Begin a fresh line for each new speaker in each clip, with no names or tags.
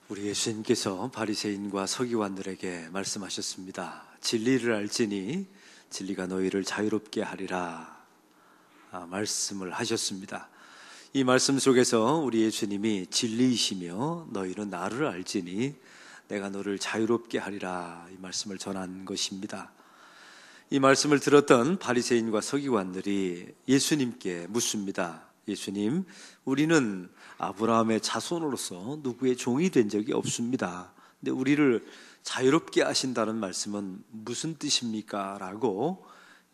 우리 예수님께서 바리새인과 서기관들에게 말씀하셨습니다. 진리를 알지니 진리가 너희를 자유롭게 하리라 말씀을 하셨습니다. 이 말씀 속에서 우리 예수님이 진리이시며 너희는 나를 알지니 내가 너를 자유롭게 하리라 이 말씀을 전한 것입니다. 이 말씀을 들었던 바리새인과 서기관들이 예수님께 묻습니다. 예수님, 우리는 아브라함의 자손으로서 누구의 종이 된 적이 없습니다. 근데 우리를 자유롭게 하신다는 말씀은 무슨 뜻입니까? 라고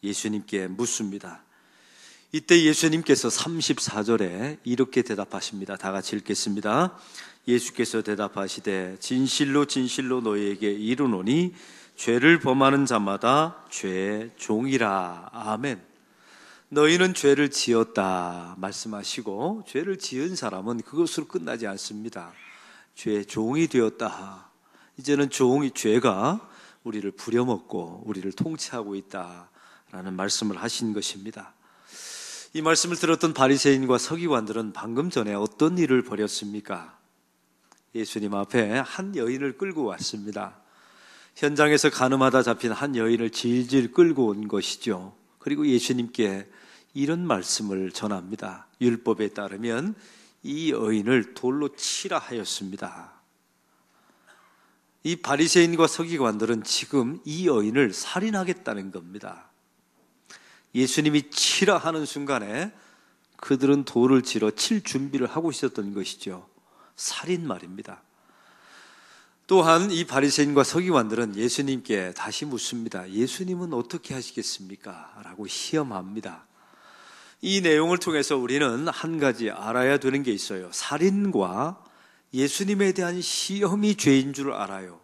예수님께 묻습니다. 이때 예수님께서 34절에 이렇게 대답하십니다. 다 같이 읽겠습니다. 예수께서 대답하시되 진실로 진실로 너희에게 이르노니 죄를 범하는 자마다 죄의 종이라. 아멘. 너희는 죄를 지었다 말씀하시고, 죄를 지은 사람은 그것으로 끝나지 않습니다. 죄의 종이 되었다. 이제는 죄가 우리를 부려먹고 우리를 통치하고 있다라는 말씀을 하신 것입니다. 이 말씀을 들었던 바리새인과 서기관들은 방금 전에 어떤 일을 벌였습니까? 예수님 앞에 한 여인을 끌고 왔습니다. 현장에서 가늠하다 잡힌 한 여인을 질질 끌고 온 것이죠. 그리고 예수님께 이런 말씀을 전합니다. 율법에 따르면 이 여인을 돌로 치라 하였습니다. 이 바리새인과 서기관들은 지금 이 여인을 살인하겠다는 겁니다. 예수님이 치라 하는 순간에 그들은 돌을 치러 칠 준비를 하고 있었던 것이죠. 살인 말입니다. 또한 이 바리새인과 서기관들은 예수님께 다시 묻습니다. 예수님은 어떻게 하시겠습니까? 라고 시험합니다. 이 내용을 통해서 우리는 한 가지 알아야 되는 게 있어요. 살인과 예수님에 대한 시험이 죄인 줄 알아요.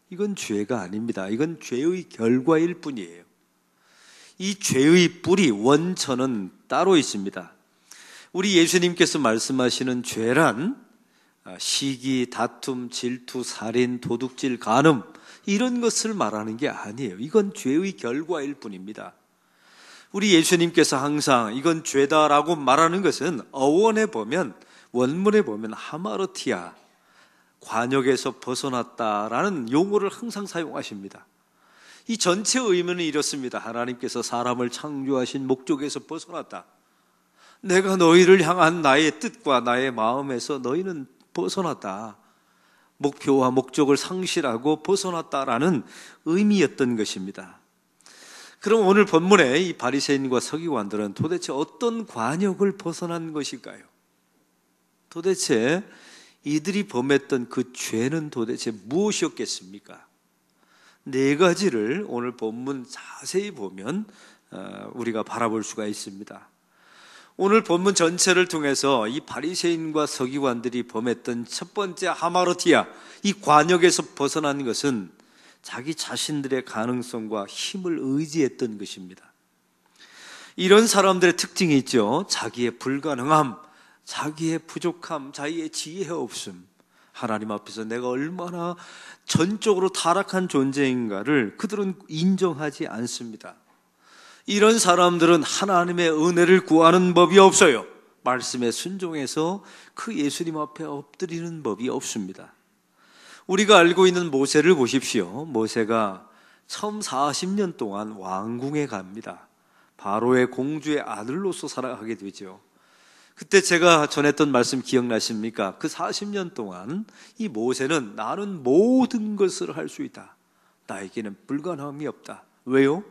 이건 죄가 아닙니다. 이건 죄의 결과일 뿐이에요. 이 죄의 뿌리, 원천은 따로 있습니다. 우리 예수님께서 말씀하시는 죄란 시기, 다툼, 질투, 살인, 도둑질, 간음 이런 것을 말하는 게 아니에요. 이건 죄의 결과일 뿐입니다. 우리 예수님께서 항상 이건 죄다라고 말하는 것은 어원에 보면, 원문에 보면 하마르티아, 관역에서 벗어났다라는 용어를 항상 사용하십니다. 이 전체 의미는 이렇습니다. 하나님께서 사람을 창조하신 목적에서 벗어났다. 내가 너희를 향한 나의 뜻과 나의 마음에서 너희는 벗어났다. 목표와 목적을 상실하고 벗어났다라는 의미였던 것입니다. 그럼 오늘 본문에 이 바리새인과 서기관들은 도대체 어떤 관역을 벗어난 것일까요? 도대체 이들이 범했던 그 죄는 도대체 무엇이었겠습니까? 네 가지를 오늘 본문 자세히 보면 우리가 바라볼 수가 있습니다. 오늘 본문 전체를 통해서 이 바리새인과 서기관들이 범했던 첫 번째 하마르티아, 이 관역에서 벗어난 것은 자기 자신들의 가능성과 힘을 의지했던 것입니다. 이런 사람들의 특징이 있죠. 자기의 불가능함, 자기의 부족함, 자기의 지혜 없음, 하나님 앞에서 내가 얼마나 전적으로 타락한 존재인가를 그들은 인정하지 않습니다. 이런 사람들은 하나님의 은혜를 구하는 법이 없어요. 말씀에 순종해서 그 예수님 앞에 엎드리는 법이 없습니다. 우리가 알고 있는 모세를 보십시오. 모세가 처음 40년 동안 왕궁에 갑니다. 바로의 공주의 아들로서 살아가게 되죠. 그때 제가 전했던 말씀 기억나십니까? 그 40년 동안 이 모세는 나는 모든 것을 할 수 있다. 나에게는 불가능함이 없다. 왜요?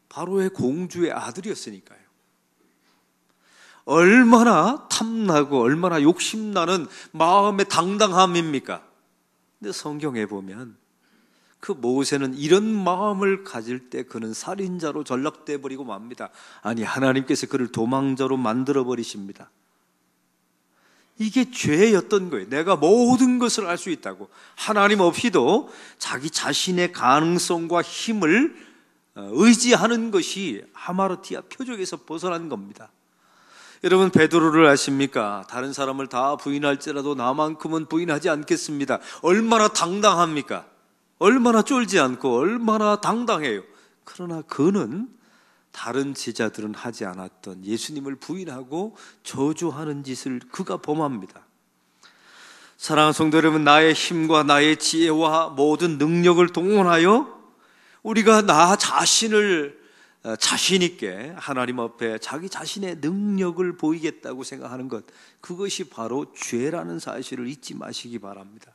바로의 공주의 아들이었으니까요. 얼마나 탐나고 얼마나 욕심나는 마음의 당당함입니까? 근데 성경에 보면 그 모세는 이런 마음을 가질 때 그는 살인자로 전락돼 버리고 맙니다. 아니, 하나님께서 그를 도망자로 만들어 버리십니다. 이게 죄였던 거예요. 내가 모든 것을 할 수 있다고, 하나님 없이도 자기 자신의 가능성과 힘을 의지하는 것이 하마르티아 표적에서 벗어난 겁니다. 여러분, 베드로를 아십니까? 다른 사람을 다 부인할지라도 나만큼은 부인하지 않겠습니다. 얼마나 당당합니까? 얼마나 쫄지 않고 얼마나 당당해요. 그러나 그는 다른 제자들은 하지 않았던 예수님을 부인하고 저주하는 짓을 그가 범합니다. 사랑하는 성도 여러분, 나의 힘과 나의 지혜와 모든 능력을 동원하여 우리가 나 자신을 자신 있게 하나님 앞에 자기 자신의 능력을 보이겠다고 생각하는 것, 그것이 바로 죄라는 사실을 잊지 마시기 바랍니다.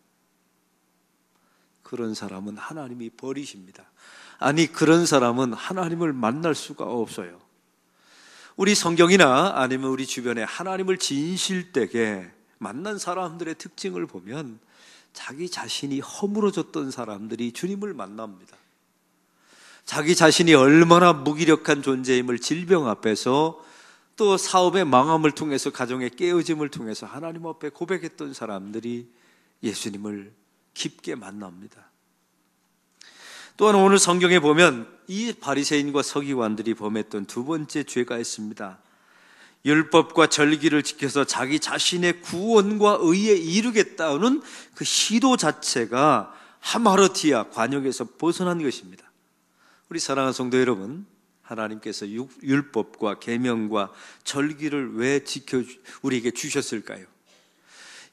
그런 사람은 하나님이 버리십니다. 아니, 그런 사람은 하나님을 만날 수가 없어요. 우리 성경이나 아니면 우리 주변에 하나님을 진실되게 만난 사람들의 특징을 보면 자기 자신이 허물어졌던 사람들이 주님을 만납니다. 자기 자신이 얼마나 무기력한 존재임을 질병 앞에서, 또 사업의 망함을 통해서, 가정의 깨어짐을 통해서 하나님 앞에 고백했던 사람들이 예수님을 깊게 만납니다. 또한 오늘 성경에 보면 이 바리새인과 서기관들이 범했던 두 번째 죄가 있습니다. 율법과 절기를 지켜서 자기 자신의 구원과 의에 이르겠다는 그 시도 자체가 하마르티아, 관역에서 벗어난 것입니다. 우리 사랑하는 성도 여러분, 하나님께서 율법과 계명과 절기를 왜 우리에게 주셨을까요?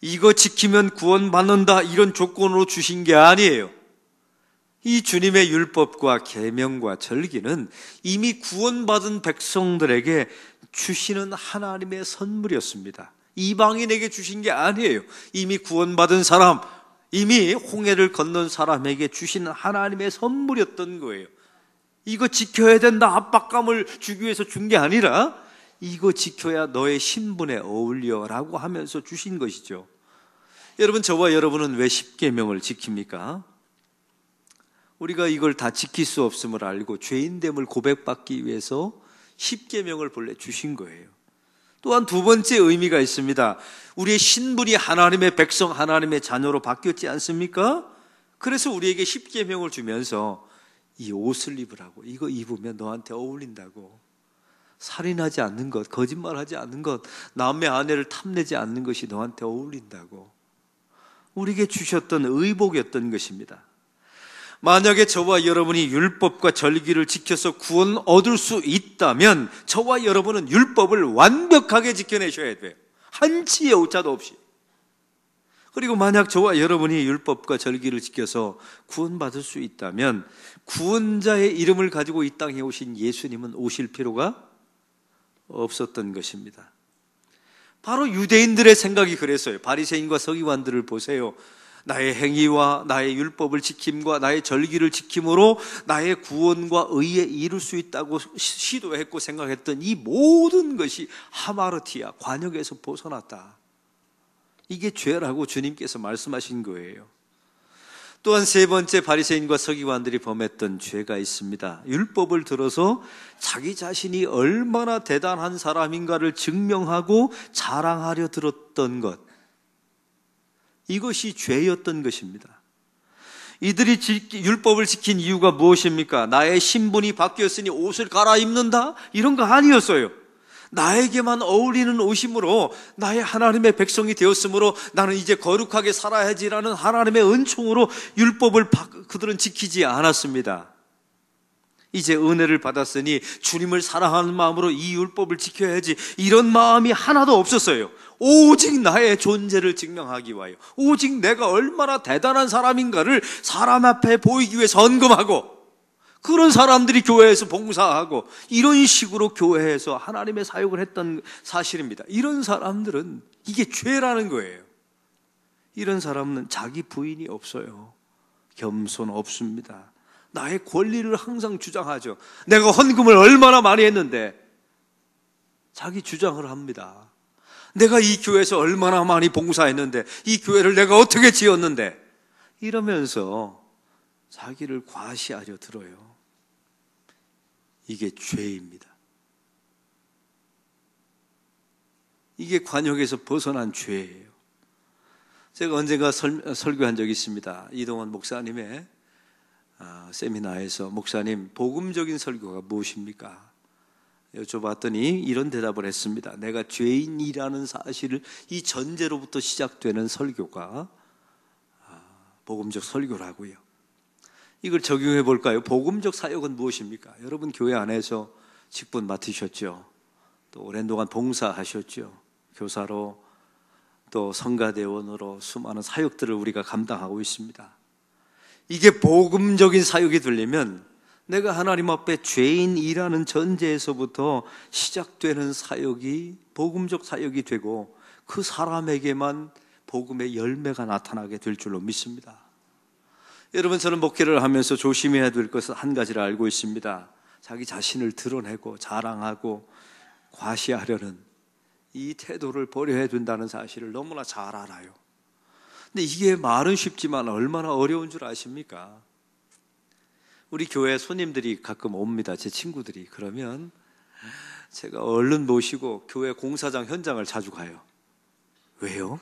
이거 지키면 구원받는다, 이런 조건으로 주신 게 아니에요. 이 주님의 율법과 계명과 절기는 이미 구원받은 백성들에게 주시는 하나님의 선물이었습니다. 이방인에게 주신 게 아니에요. 이미 구원받은 사람, 이미 홍해를 건넌 사람에게 주시는 하나님의 선물이었던 거예요. 이거 지켜야 된다, 압박감을 주기 위해서 준 게 아니라 이거 지켜야 너의 신분에 어울려라고 하면서 주신 것이죠. 여러분, 저와 여러분은 왜 십계명을 지킵니까? 우리가 이걸 다 지킬 수 없음을 알고 죄인됨을 고백받기 위해서 십계명을 본래 주신 거예요. 또한 두 번째 의미가 있습니다. 우리의 신분이 하나님의 백성, 하나님의 자녀로 바뀌었지 않습니까? 그래서 우리에게 십계명을 주면서 이 옷을 입으라고, 이거 입으면 너한테 어울린다고, 살인하지 않는 것, 거짓말하지 않는 것, 남의 아내를 탐내지 않는 것이 너한테 어울린다고 우리에게 주셨던 의복이었던 것입니다. 만약에 저와 여러분이 율법과 절기를 지켜서 구원 얻을 수 있다면 저와 여러분은 율법을 완벽하게 지켜내셔야 돼요. 한치의 오차도 없이. 그리고 만약 저와 여러분이 율법과 절기를 지켜서 구원받을 수 있다면 구원자의 이름을 가지고 이 땅에 오신 예수님은 오실 필요가 없었던 것입니다. 바로 유대인들의 생각이 그랬어요. 바리새인과 서기관들을 보세요. 나의 행위와 나의 율법을 지킴과 나의 절기를 지킴으로 나의 구원과 의에 이룰 수 있다고 시도했고 생각했던 이 모든 것이 하마르티아, 관역에서 벗어났다. 이게 죄라고 주님께서 말씀하신 거예요. 또한 세 번째, 바리새인과 서기관들이 범했던 죄가 있습니다. 율법을 들어서 자기 자신이 얼마나 대단한 사람인가를 증명하고 자랑하려 들었던 것, 이것이 죄였던 것입니다. 이들이 율법을 지킨 이유가 무엇입니까? 나의 신분이 바뀌었으니 옷을 갈아입는다? 이런 거 아니었어요. 나에게만 어울리는 옷이므로 나의 하나님의 백성이 되었으므로 나는 이제 거룩하게 살아야지라는 하나님의 은총으로 율법을 그들은 지키지 않았습니다. 이제 은혜를 받았으니 주님을 사랑하는 마음으로 이 율법을 지켜야지, 이런 마음이 하나도 없었어요. 오직 나의 존재를 증명하기 위하여, 오직 내가 얼마나 대단한 사람인가를 사람 앞에 보이기 위해 헌금하고, 그런 사람들이 교회에서 봉사하고 이런 식으로 교회에서 하나님의 사역을 했던 사실입니다. 이런 사람들은 이게 죄라는 거예요. 이런 사람은 자기 부인이 없어요. 겸손 없습니다. 나의 권리를 항상 주장하죠. 내가 헌금을 얼마나 많이 했는데 자기 주장을 합니다. 내가 이 교회에서 얼마나 많이 봉사했는데, 이 교회를 내가 어떻게 지었는데, 이러면서 자기를 과시하려 들어요. 이게 죄입니다. 이게 관역에서 벗어난 죄예요. 제가 언젠가 설교한 적이 있습니다. 이동원 목사님의 세미나에서, 목사님, 복음적인 설교가 무엇입니까? 여쭤봤더니 이런 대답을 했습니다. 내가 죄인이라는 사실을, 이 전제로부터 시작되는 설교가 복음적 설교라고요. 이걸 적용해 볼까요? 복음적 사역은 무엇입니까? 여러분 교회 안에서 직분 맡으셨죠. 또 오랜 동안 봉사하셨죠. 교사로 또 성가대원으로 수많은 사역들을 우리가 감당하고 있습니다. 이게 복음적인 사역이 되려면 내가 하나님 앞에 죄인이라는 전제에서부터 시작되는 사역이 복음적 사역이 되고 그 사람에게만 복음의 열매가 나타나게 될 줄로 믿습니다. 여러분, 저는 목회를 하면서 조심해야 될 것은 한 가지를 알고 있습니다. 자기 자신을 드러내고 자랑하고 과시하려는 이 태도를 버려야 된다는 사실을 너무나 잘 알아요. 근데 이게 말은 쉽지만 얼마나 어려운 줄 아십니까? 우리 교회 손님들이 가끔 옵니다. 제 친구들이. 그러면 제가 얼른 모시고 교회 공사장 현장을 자주 가요. 왜요?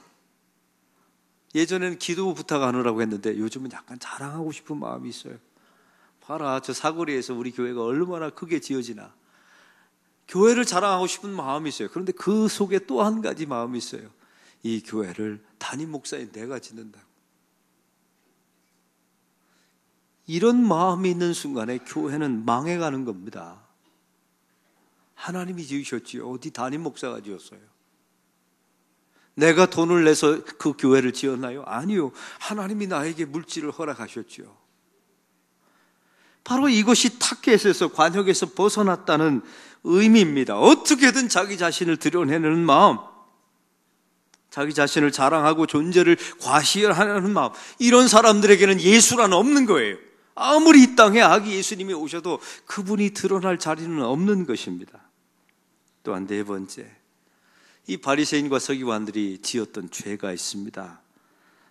예전에는 기도 부탁하느라고 했는데 요즘은 약간 자랑하고 싶은 마음이 있어요. 봐라, 저 사거리에서 우리 교회가 얼마나 크게 지어지나. 교회를 자랑하고 싶은 마음이 있어요. 그런데 그 속에 또 한 가지 마음이 있어요. 이 교회를 담임 목사인 내가 짓는다고. 이런 마음이 있는 순간에 교회는 망해가는 겁니다. 하나님이 지으셨지요. 어디 담임 목사가 지었어요? 내가 돈을 내서 그 교회를 지었나요? 아니요. 하나님이 나에게 물질을 허락하셨지요. 바로 이것이 타겟에서, 관역에서 벗어났다는 의미입니다. 어떻게든 자기 자신을 드러내는 마음, 자기 자신을 자랑하고 존재를 과시하려는 마음, 이런 사람들에게는 예수란 없는 거예요. 아무리 이 땅에 아기 예수님이 오셔도 그분이 드러날 자리는 없는 것입니다. 또한 네 번째, 이 바리새인과 서기관들이 지었던 죄가 있습니다.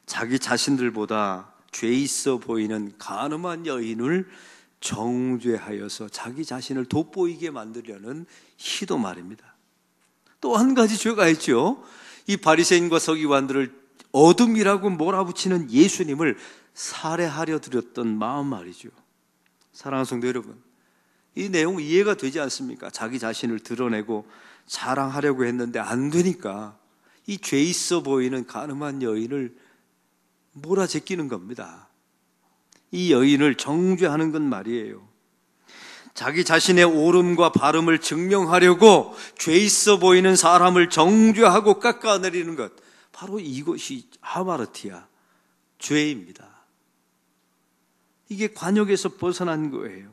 자기 자신들보다 죄 있어 보이는 간음한 여인을 정죄하여서 자기 자신을 돋보이게 만들려는 시도 말입니다. 또 한 가지 죄가 있죠. 이 바리새인과 서기관들을 어둠이라고 몰아붙이는 예수님을 살해하려 들였던 마음 말이죠. 사랑하는 성도 여러분, 이 내용 이해가 되지 않습니까? 자기 자신을 드러내고 자랑하려고 했는데 안 되니까 이 죄 있어 보이는 간음한 여인을 몰아제끼는 겁니다. 이 여인을 정죄하는 건 말이에요. 자기 자신의 옳음과 바름을 증명하려고 죄 있어 보이는 사람을 정죄하고 깎아내리는 것, 바로 이것이 하마르티아, 죄입니다. 이게 관역에서 벗어난 거예요.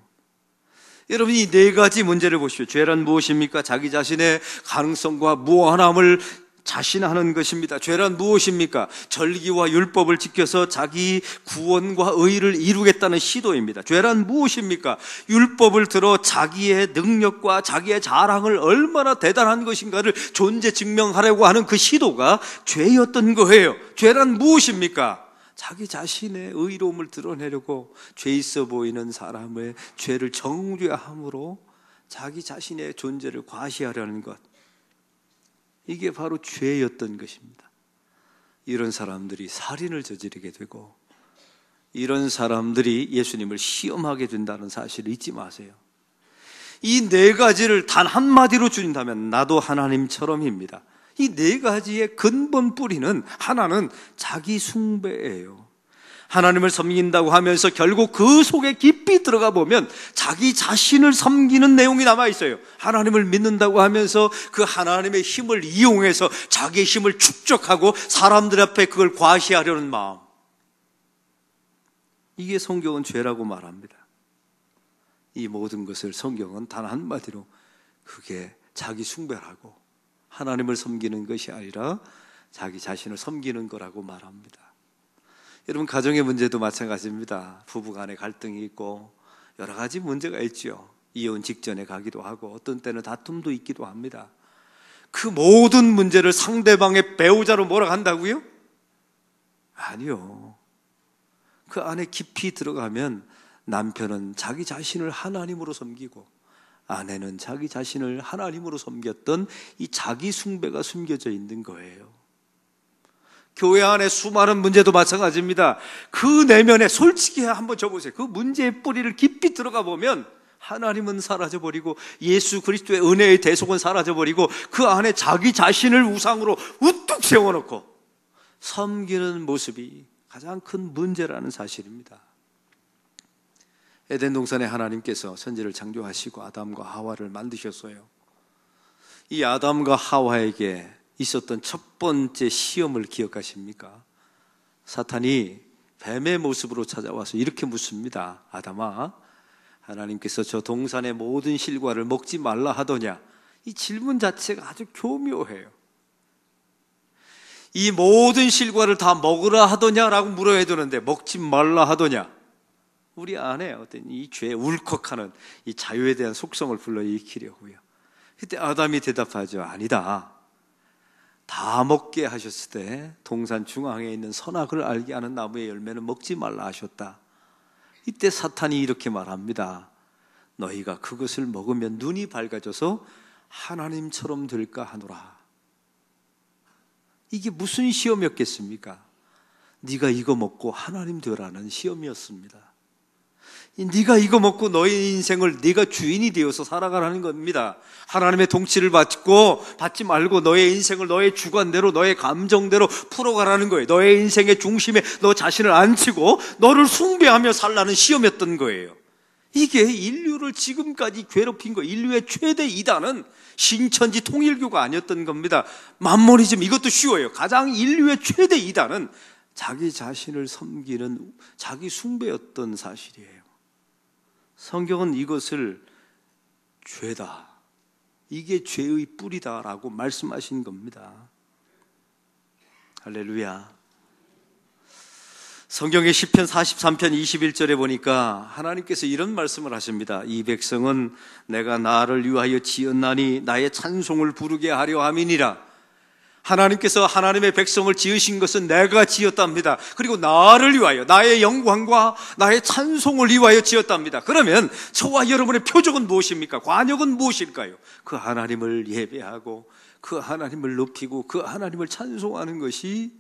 여러분, 이 네 가지 문제를 보십시오. 죄란 무엇입니까? 자기 자신의 가능성과 무한함을 자신하는 것입니다. 죄란 무엇입니까? 절기와 율법을 지켜서 자기 구원과 의를 이루겠다는 시도입니다. 죄란 무엇입니까? 율법을 들어 자기의 능력과 자기의 자랑을 얼마나 대단한 것인가를 존재 증명하려고 하는 그 시도가 죄였던 거예요. 죄란 무엇입니까? 자기 자신의 의로움을 드러내려고 죄 있어 보이는 사람의 죄를 정죄함으로 자기 자신의 존재를 과시하려는 것, 이게 바로 죄였던 것입니다. 이런 사람들이 살인을 저지르게 되고 이런 사람들이 예수님을 시험하게 된다는 사실을 잊지 마세요. 이 네 가지를 단 한마디로 줄인다면 나도 하나님처럼입니다. 이 네 가지의 근본 뿌리는 하나는 자기 숭배예요. 하나님을 섬긴다고 하면서 결국 그 속에 깊이 들어가 보면 자기 자신을 섬기는 내용이 남아 있어요. 하나님을 믿는다고 하면서 그 하나님의 힘을 이용해서 자기의 힘을 축적하고 사람들 앞에 그걸 과시하려는 마음, 이게 성경은 죄라고 말합니다. 이 모든 것을 성경은 단 한마디로 그게 자기 숭배라고, 하나님을 섬기는 것이 아니라 자기 자신을 섬기는 거라고 말합니다. 여러분, 가정의 문제도 마찬가지입니다. 부부간에 갈등이 있고 여러 가지 문제가 있죠. 이혼 직전에 가기도 하고 어떤 때는 다툼도 있기도 합니다. 그 모든 문제를 상대방의 배우자로 몰아간다고요? 아니요. 그 안에 깊이 들어가면 남편은 자기 자신을 하나님으로 섬기고 아내는 자기 자신을 하나님으로 섬겼던 이 자기 숭배가 숨겨져 있는 거예요. 교회 안에 수많은 문제도 마찬가지입니다. 그 내면에 솔직히 한번 줘보세요. 그 문제의 뿌리를 깊이 들어가 보면 하나님은 사라져버리고 예수 그리스도의 은혜의 대속은 사라져버리고 그 안에 자기 자신을 우상으로 우뚝 세워놓고 섬기는 모습이 가장 큰 문제라는 사실입니다. 에덴 동산에 하나님께서 선지를 창조하시고 아담과 하와를 만드셨어요. 이 아담과 하와에게 있었던 첫 번째 시험을 기억하십니까? 사탄이 뱀의 모습으로 찾아와서 이렇게 묻습니다. 아담아, 하나님께서 저 동산의 모든 실과를 먹지 말라 하더냐? 이 질문 자체가 아주 교묘해요. 이 모든 실과를 다 먹으라 하더냐라고 물어야 되는데 먹지 말라 하더냐? 우리 안에 어떤 이 죄 울컥하는 이 자유에 대한 속성을 불러일으키려고요. 그때 아담이 대답하죠. 아니다. 다 먹게 하셨을 때 동산 중앙에 있는 선악을 알게 하는 나무의 열매는 먹지 말라 하셨다. 이때 사탄이 이렇게 말합니다. 너희가 그것을 먹으면 눈이 밝아져서 하나님처럼 될까 하노라. 이게 무슨 시험이었겠습니까? 네가 이거 먹고 하나님 되라는 시험이었습니다. 네가 이거 먹고 너의 인생을 네가 주인이 되어서 살아가라는 겁니다. 하나님의 통치를 받지 말고 너의 인생을 너의 주관대로 너의 감정대로 풀어가라는 거예요. 너의 인생의 중심에 너 자신을 앉히고 너를 숭배하며 살라는 시험이었던 거예요. 이게 인류를 지금까지 괴롭힌 거, 인류의 최대 이단은 신천지 통일교가 아니었던 겁니다. 만모니즘, 이것도 쉬워요. 가장 인류의 최대 이단은 자기 자신을 섬기는 자기 숭배였던 사실이에요. 성경은 이것을 죄다, 이게 죄의 뿌리다라고 말씀하신 겁니다. 할렐루야. 성경의 시편 43편 21절에 보니까 하나님께서 이런 말씀을 하십니다. 이 백성은 내가 나를 위하여 지었나니 나의 찬송을 부르게 하려 함이니라. 하나님께서 하나님의 백성을 지으신 것은 내가 지었답니다. 그리고 나를 위하여, 나의 영광과 나의 찬송을 위하여 지었답니다. 그러면 저와 여러분의 표적은 무엇입니까? 관역은 무엇일까요? 그 하나님을 예배하고 그 하나님을 높이고 그 하나님을 찬송하는 것이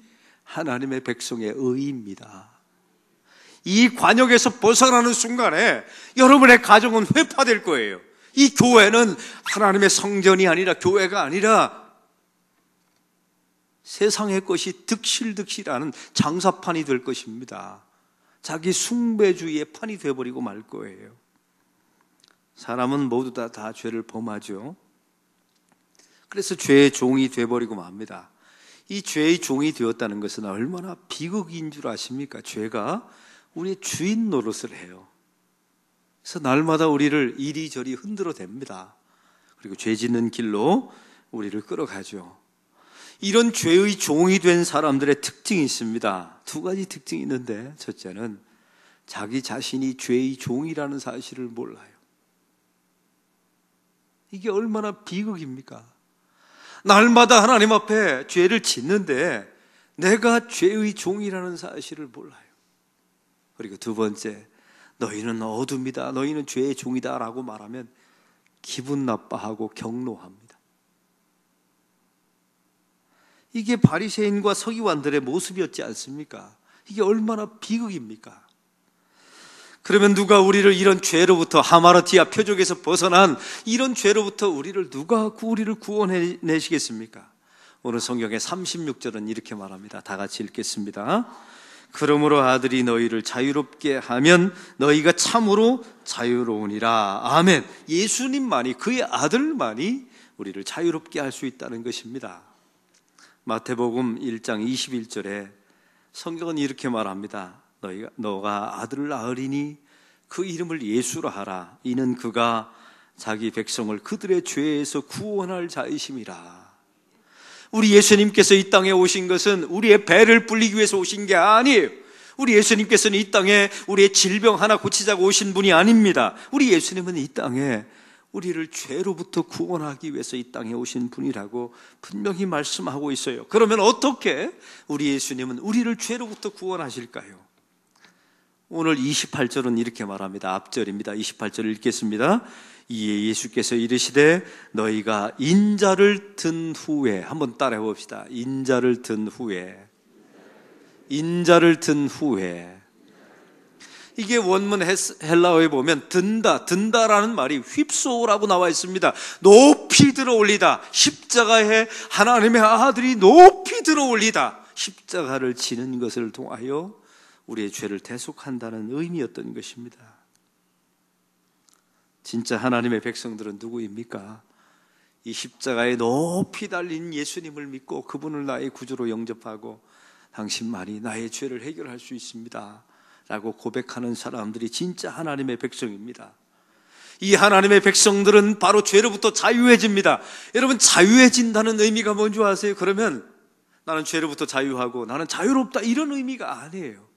하나님의 백성의 의입니다. 이 관역에서 벗어나는 순간에 여러분의 가정은 회파될 거예요. 이 교회는 하나님의 성전이 아니라, 교회가 아니라 세상의 것이 득실득실하는 장사판이 될 것입니다. 자기 숭배주의의 판이 되어버리고 말 거예요. 사람은 모두 다 죄를 범하죠. 그래서 죄의 종이 되어버리고 맙니다. 이 죄의 종이 되었다는 것은 얼마나 비극인 줄 아십니까? 죄가 우리의 주인 노릇을 해요. 그래서 날마다 우리를 이리저리 흔들어 댑니다. 그리고 죄 짓는 길로 우리를 끌어가죠. 이런 죄의 종이 된 사람들의 특징이 있습니다. 두 가지 특징이 있는데, 첫째는 자기 자신이 죄의 종이라는 사실을 몰라요. 이게 얼마나 비극입니까? 날마다 하나님 앞에 죄를 짓는데 내가 죄의 종이라는 사실을 몰라요. 그리고 두 번째, 너희는 어둠이다, 너희는 죄의 종이다 라고 말하면 기분 나빠하고 경노합니다. 이게 바리새인과 서기관들의 모습이었지 않습니까? 이게 얼마나 비극입니까? 그러면 누가 우리를 이런 죄로부터, 하마르티아 표적에서 벗어난 이런 죄로부터 누가 우리를 구원해내시겠습니까? 오늘 성경의 36절은 이렇게 말합니다. 다 같이 읽겠습니다. 그러므로 아들이 너희를 자유롭게 하면 너희가 참으로 자유로우니라. 아멘. 예수님만이, 그의 아들만이 우리를 자유롭게 할 수 있다는 것입니다. 마태복음 1장 21절에 성경은 이렇게 말합니다. 너가 아들을 낳으리니 그 이름을 예수라 하라. 이는 그가 자기 백성을 그들의 죄에서 구원할 자이심이라. 우리 예수님께서 이 땅에 오신 것은 우리의 배를 불리기 위해서 오신 게 아니에요. 우리 예수님께서는 이 땅에 우리의 질병 하나 고치자고 오신 분이 아닙니다. 우리 예수님은 이 땅에 우리를 죄로부터 구원하기 위해서 이 땅에 오신 분이라고 분명히 말씀하고 있어요. 그러면 어떻게 우리 예수님은 우리를 죄로부터 구원하실까요? 오늘 28절은 이렇게 말합니다. 앞절입니다. 28절을 읽겠습니다. 이에 예수께서 이르시되 너희가 인자를 든 후에, 한번 따라해 봅시다. 인자를 든 후에, 인자를 든 후에. 이게 원문 헬라어에 보면 든다라는 말이 휩소라고 나와 있습니다. 높이 들어 올리다. 십자가에 하나님의 아들이 높이 들어 올리다. 십자가를 지는 것을 통하여 우리의 죄를 대속한다는 의미였던 것입니다. 진짜 하나님의 백성들은 누구입니까? 이 십자가에 높이 달린 예수님을 믿고 그분을 나의 구주로 영접하고 당신만이 나의 죄를 해결할 수 있습니다 라고 고백하는 사람들이 진짜 하나님의 백성입니다. 이 하나님의 백성들은 바로 죄로부터 자유해집니다. 여러분, 자유해진다는 의미가 뭔지 아세요? 그러면 나는 죄로부터 자유하고 나는 자유롭다, 이런 의미가 아니에요.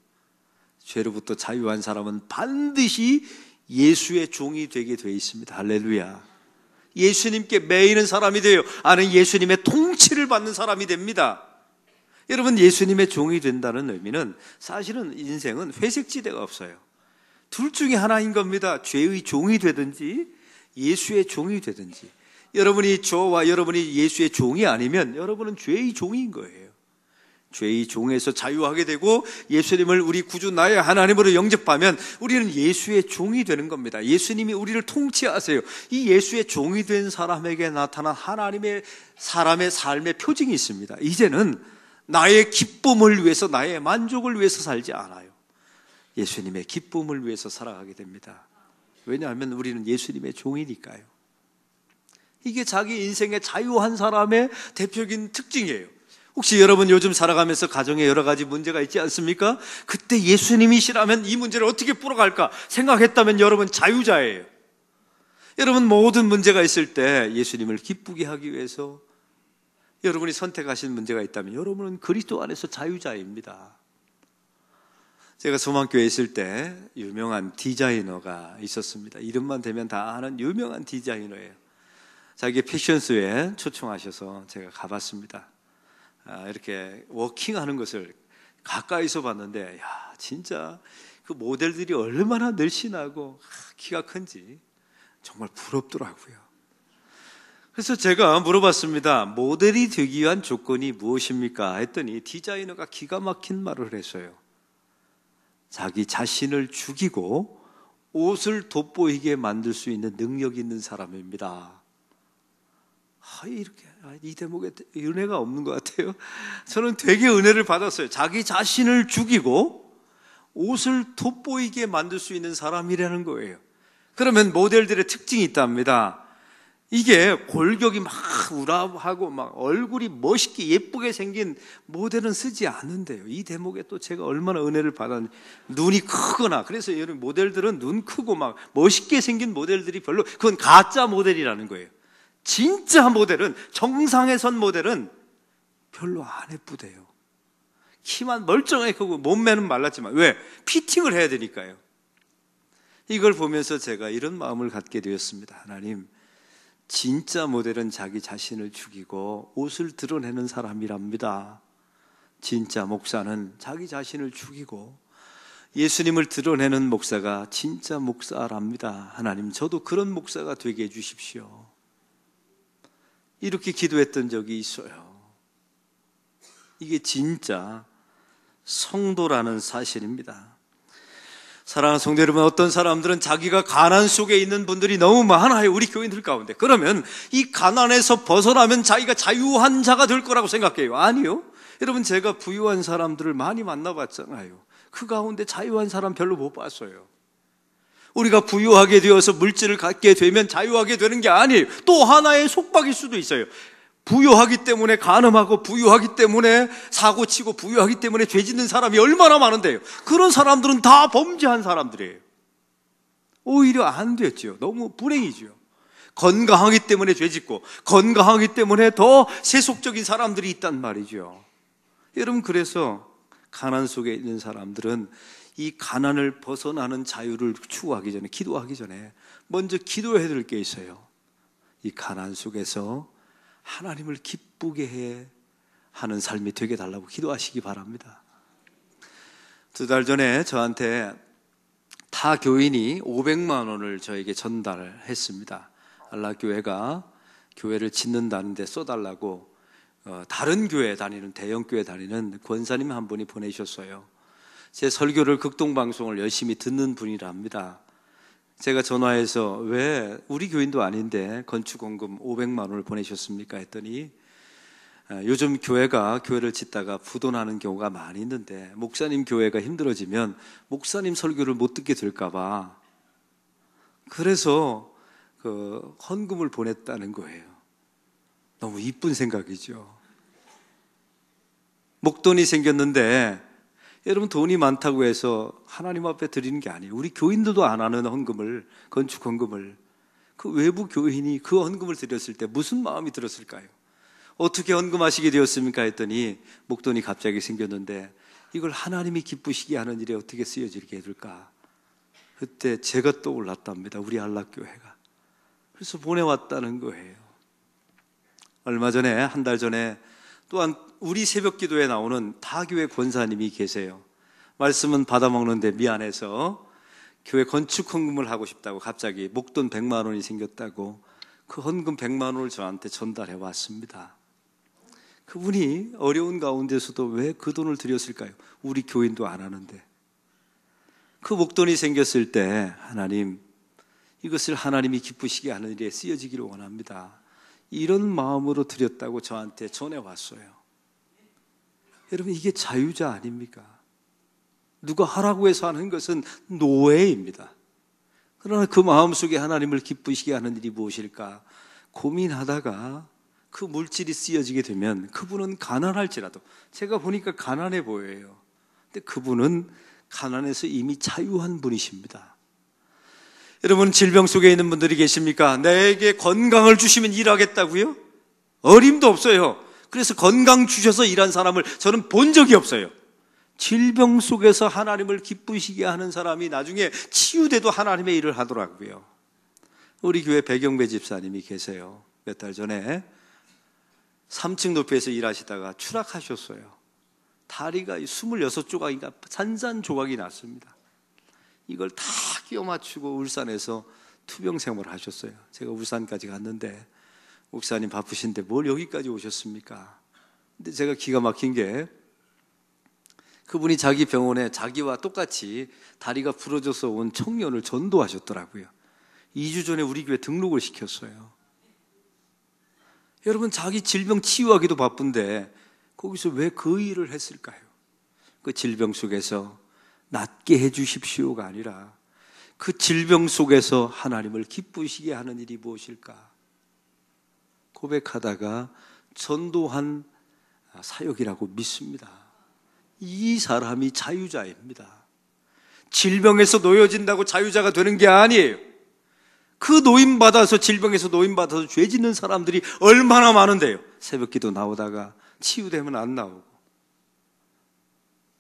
죄로부터 자유한 사람은 반드시 예수의 종이 되게 되어 있습니다. 할렐루야. 예수님께 매이는 사람이 돼요. 아는 예수님의 통치를 받는 사람이 됩니다. 여러분, 예수님의 종이 된다는 의미는 사실은 인생은 회색지대가 없어요. 둘 중에 하나인 겁니다. 죄의 종이 되든지 예수의 종이 되든지. 여러분이 저와 여러분이 예수의 종이 아니면 여러분은 죄의 종인 거예요. 죄의 종에서 자유하게 되고 예수님을 우리 구주 나의 하나님으로 영접하면 우리는 예수의 종이 되는 겁니다. 예수님이 우리를 통치하세요. 이 예수의 종이 된 사람에게 나타난 하나님의 사람의 삶의 표징이 있습니다. 이제는 나의 기쁨을 위해서, 나의 만족을 위해서 살지 않아요. 예수님의 기쁨을 위해서 살아가게 됩니다. 왜냐하면 우리는 예수님의 종이니까요. 이게 자기 인생의 자유한 사람의 대표적인 특징이에요. 혹시 여러분 요즘 살아가면서 가정에 여러 가지 문제가 있지 않습니까? 그때 예수님이시라면 이 문제를 어떻게 풀어갈까 생각했다면 여러분 자유자예요. 여러분, 모든 문제가 있을 때 예수님을 기쁘게 하기 위해서 여러분이 선택하신 문제가 있다면 여러분은 그리스도 안에서 자유자입니다. 제가 소망교회에 있을 때 유명한 디자이너가 있었습니다. 이름만 대면 다 아는 유명한 디자이너예요. 자기 패션쇼에 초청하셔서 제가 가봤습니다. 이렇게 워킹하는 것을 가까이서 봤는데, 야, 진짜 그 모델들이 얼마나 늘씬하고 키가 큰지 정말 부럽더라고요. 그래서 제가 물어봤습니다. 모델이 되기 위한 조건이 무엇입니까? 했더니 디자이너가 기가 막힌 말을 했어요. 자기 자신을 죽이고 옷을 돋보이게 만들 수 있는 능력이 있는 사람입니다. 이 대목에 은혜가 없는 것 같아요. 저는 되게 은혜를 받았어요. 자기 자신을 죽이고 옷을 돋보이게 만들 수 있는 사람이라는 거예요. 그러면 모델들의 특징이 있답니다. 이게 골격이 막 우람하고 막 얼굴이 멋있게 예쁘게 생긴 모델은 쓰지 않는데요. 이 대목에 또 제가 얼마나 은혜를 받았는지. 눈이 크거나, 그래서 여러분 모델들은 눈 크고 막 멋있게 생긴 모델들이 별로, 그건 가짜 모델이라는 거예요. 진짜 모델은, 정상에 선 모델은 별로 안 예쁘대요. 키만 멀쩡하게 크고 몸매는 말랐지만. 왜? 피팅을 해야 되니까요. 이걸 보면서 제가 이런 마음을 갖게 되었습니다. 하나님, 진짜 모델은 자기 자신을 죽이고 옷을 드러내는 사람이랍니다. 진짜 목사는 자기 자신을 죽이고 예수님을 드러내는 목사가 진짜 목사랍니다. 하나님, 저도 그런 목사가 되게 해주십시오. 이렇게 기도했던 적이 있어요. 이게 진짜 성도라는 사실입니다. 사랑하는 성도 여러분, 어떤 사람들은 자기가 가난 속에 있는 분들이 너무 많아요. 우리 교인들 가운데. 그러면 이 가난에서 벗어나면 자기가 자유한 자가 될 거라고 생각해요. 아니요. 여러분, 제가 부유한 사람들을 많이 만나봤잖아요. 그 가운데 자유한 사람 별로 못 봤어요. 우리가 부유하게 되어서 물질을 갖게 되면 자유하게 되는 게 아니에요. 또 하나의 속박일 수도 있어요. 부유하기 때문에 간음하고, 부유하기 때문에 사고치고, 부유하기 때문에 죄 짓는 사람이 얼마나 많은데요. 그런 사람들은 다 범죄한 사람들이에요. 오히려 안 됐죠. 너무 불행이죠. 건강하기 때문에 죄 짓고, 건강하기 때문에 더 세속적인 사람들이 있단 말이죠. 여러분, 그래서 가난 속에 있는 사람들은 이 가난을 벗어나는 자유를 추구하기 전에, 기도하기 전에 먼저 기도해야 될 게 있어요. 이 가난 속에서 하나님을 기쁘게 해 하는 삶이 되게 달라고 기도하시기 바랍니다. 2달 전에 저한테 타 교인이 500만 원을 저에게 전달을 했습니다. 알라교회가 교회를 짓는다는데 써달라고 다른 교회 다니는, 대형 교회 다니는 권사님 한 분이 보내셨어요. 제 설교를 극동방송을 열심히 듣는 분이랍니다. 제가 전화해서 왜 우리 교인도 아닌데 건축원금 500만 원을 보내셨습니까? 했더니 요즘 교회를 짓다가 부도나는 경우가 많이 있는데 목사님 교회가 힘들어지면 목사님 설교를 못 듣게 될까 봐 그래서 헌금을 보냈다는 거예요. 너무 이쁜 생각이죠. 목돈이 생겼는데 여러분, 돈이 많다고 해서 하나님 앞에 드리는 게 아니에요. 우리 교인들도 안 하는 헌금을, 건축 헌금을, 그 외부 교인이 그 헌금을 드렸을 때 무슨 마음이 들었을까요? 어떻게 헌금하시게 되었습니까? 했더니 목돈이 갑자기 생겼는데 이걸 하나님이 기쁘시게 하는 일에 어떻게 쓰여지게 해둘까? 그때 제가 떠올랐답니다. 우리 안락교회가. 그래서 보내왔다는 거예요. 얼마 전에, 한 달 전에 또한 우리 새벽 기도에 나오는 타교회 권사님이 계세요. 말씀은 받아먹는데 미안해서 교회 건축 헌금을 하고 싶다고 갑자기 목돈 100만 원이 생겼다고 그 헌금 100만 원을 저한테 전달해 왔습니다. 그분이 어려운 가운데서도 왜 그 돈을 드렸을까요? 우리 교인도 안 하는데. 그 목돈이 생겼을 때 하나님, 이것을 하나님이 기쁘시게 하는 일에 쓰여지기를 원합니다. 이런 마음으로 드렸다고 저한테 전해왔어요. 여러분, 이게 자유자 아닙니까? 누가 하라고 해서 하는 것은 노예입니다. 그러나 그 마음속에 하나님을 기쁘시게 하는 일이 무엇일까 고민하다가 그 물질이 쓰여지게 되면 그분은 가난할지라도, 제가 보니까 가난해 보여요. 근데 그분은 가난해서 이미 자유한 분이십니다. 여러분, 질병 속에 있는 분들이 계십니까? 내게 건강을 주시면 일하겠다고요? 어림도 없어요. 그래서 건강 주셔서 일한 사람을 저는 본 적이 없어요. 질병 속에서 하나님을 기쁘시게 하는 사람이 나중에 치유돼도 하나님의 일을 하더라고요. 우리 교회 배경배 집사님이 계세요. 몇 달 전에 3층 높이에서 일하시다가 추락하셨어요. 다리가 26조각인가 산산조각이 났습니다. 이걸 다 끼워 맞추고 울산에서 투병 생활을 하셨어요. 제가 울산까지 갔는데, 목사님 바쁘신데 뭘 여기까지 오셨습니까? 근데 제가 기가 막힌 게, 그분이 자기 병원에 자기와 똑같이 다리가 부러져서 온 청년을 전도하셨더라고요. 2주 전에 우리 교회 등록을 시켰어요. 여러분, 자기 질병 치유하기도 바쁜데 거기서 왜 그 일을 했을까요? 그 질병 속에서 낫게 해주십시오가 아니라 그 질병 속에서 하나님을 기쁘시게 하는 일이 무엇일까 고백하다가 전도한 사역이라고 믿습니다. 이 사람이 자유자입니다. 질병에서 놓여진다고 자유자가 되는 게 아니에요. 그 노임받아서, 질병에서 노임받아서 죄 짓는 사람들이 얼마나 많은데요. 새벽기도 나오다가 치유되면 안 나오고,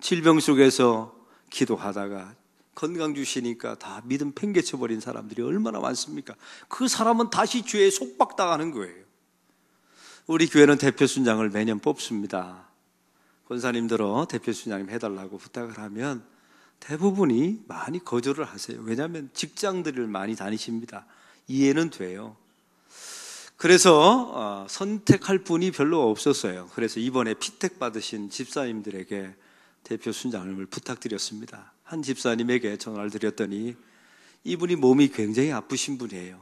질병 속에서 기도하다가 건강 주시니까 다 믿음 팽개쳐버린 사람들이 얼마나 많습니까? 그 사람은 다시 죄에 속박당하는 거예요. 우리 교회는 대표 순장을 매년 뽑습니다. 권사님들어 대표 순장님 해달라고 부탁을 하면 대부분이 많이 거절을 하세요. 왜냐하면 직장들을 많이 다니십니다. 이해는 돼요. 그래서 선택할 분이 별로 없었어요. 그래서 이번에 피택 받으신 집사님들에게 대표 순장을 부탁드렸습니다. 한 집사님에게 전화를 드렸더니 이분이 몸이 굉장히 아프신 분이에요.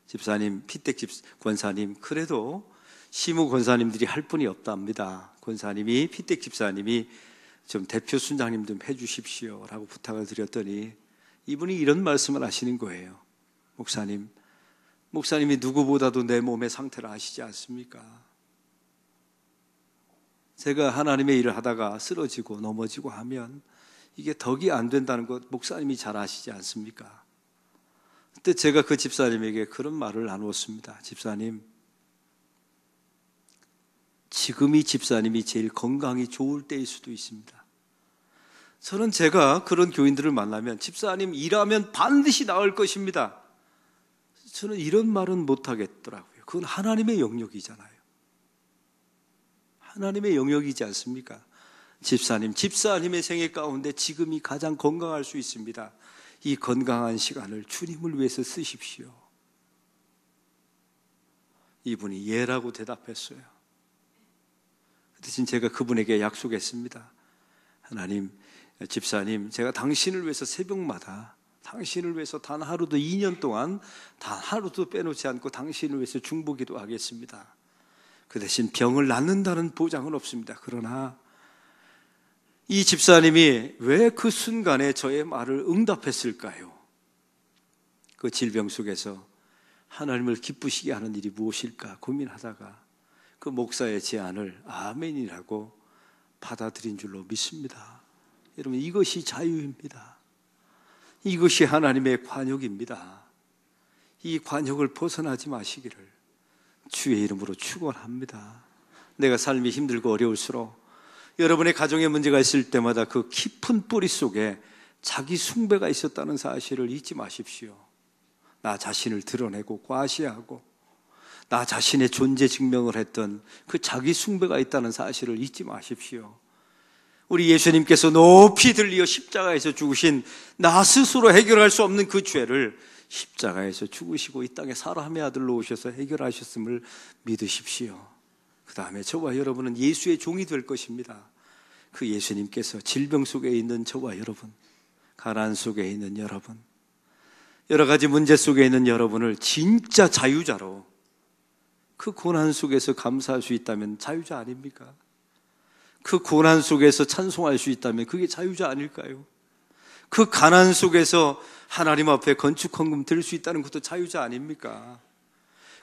집사님, 피택 권사님, 그래도 시무 권사님들이 할 분이 없답니다. 권사님이, 피택 집사님이 좀 대표 순장님 좀 해주십시오 라고 부탁을 드렸더니 이분이 이런 말씀을 하시는 거예요. 목사님이 누구보다도 내 몸의 상태를 아시지 않습니까? 제가 하나님의 일을 하다가 쓰러지고 넘어지고 하면 이게 덕이 안 된다는 것 목사님이 잘 아시지 않습니까? 그때 제가 그 집사님에게 그런 말을 나누었습니다. 집사님, 지금이 집사님이 제일 건강이 좋을 때일 수도 있습니다. 저는 제가 그런 교인들을 만나면 집사님 일하면 반드시 나을 것입니다. 저는 이런 말은 못하겠더라고요. 그건 하나님의 영역이잖아요. 하나님의 영역이지 않습니까? 집사님의 생애 가운데 지금이 가장 건강할 수 있습니다. 이 건강한 시간을 주님을 위해서 쓰십시오. 이분이 예라고 대답했어요. 그 대신 제가 그분에게 약속했습니다. 하나님, 집사님, 제가 당신을 위해서 새벽마다 당신을 위해서 단 하루도 2년 동안 단 하루도 빼놓지 않고 당신을 위해서 중보기도 하겠습니다. 그 대신 병을 낫는다는 보장은 없습니다. 그러나 이 집사님이 왜 그 순간에 저의 말을 응답했을까요? 그 질병 속에서 하나님을 기쁘시게 하는 일이 무엇일까 고민하다가 그 목사의 제안을 아멘이라고 받아들인 줄로 믿습니다. 여러분, 이것이 자유입니다. 이것이 하나님의 관역입니다. 이 관역을 벗어나지 마시기를 주의 이름으로 축원합니다. 내가 삶이 힘들고 어려울수록 여러분의 가정에 문제가 있을 때마다 그 깊은 뿌리 속에 자기 숭배가 있었다는 사실을 잊지 마십시오. 나 자신을 드러내고 과시하고 나 자신의 존재 증명을 했던 그 자기 숭배가 있다는 사실을 잊지 마십시오. 우리 예수님께서 높이 들리어 십자가에서 죽으신 나 스스로 해결할 수 없는 그 죄를 십자가에서 죽으시고 이 땅에 사람의 아들로 오셔서 해결하셨음을 믿으십시오. 그 다음에 저와 여러분은 예수의 종이 될 것입니다. 그 예수님께서 질병 속에 있는 저와 여러분, 가난 속에 있는 여러분, 여러 가지 문제 속에 있는 여러분을 진짜 자유자로, 그 고난 속에서 감사할 수 있다면 자유자 아닙니까? 그 고난 속에서 찬송할 수 있다면 그게 자유자 아닐까요? 그 가난 속에서 하나님 앞에 건축헌금 드릴 수 있다는 것도 자유자 아닙니까?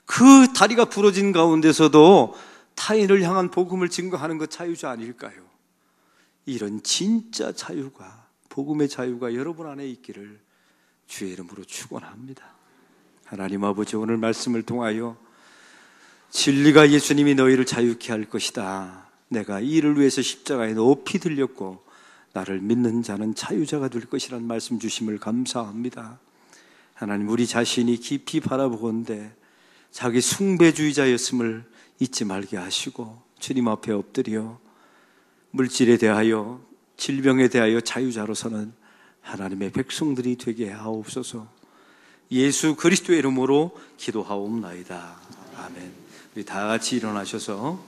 그 다리가 부러진 가운데서도 타인을 향한 복음을 증거하는 것 자유자 아닐까요? 이런 진짜 자유가, 복음의 자유가 여러분 안에 있기를 주의 이름으로 축원합니다. 하나님 아버지, 오늘 말씀을 통하여 진리가 예수님이 너희를 자유케 할 것이다, 내가 이 일을 위해서 십자가에 높이 들렸고 나를 믿는 자는 자유자가 될 것이라는 말씀 주심을 감사합니다. 하나님, 우리 자신이 깊이 바라보건대 자기 숭배주의자였음을 잊지 말게 하시고 주님 앞에 엎드려 물질에 대하여, 질병에 대하여 자유자로 서는 하나님의 백성들이 되게 하옵소서. 예수 그리스도의 이름으로 기도하옵나이다. 아멘. 우리 다 같이 일어나셔서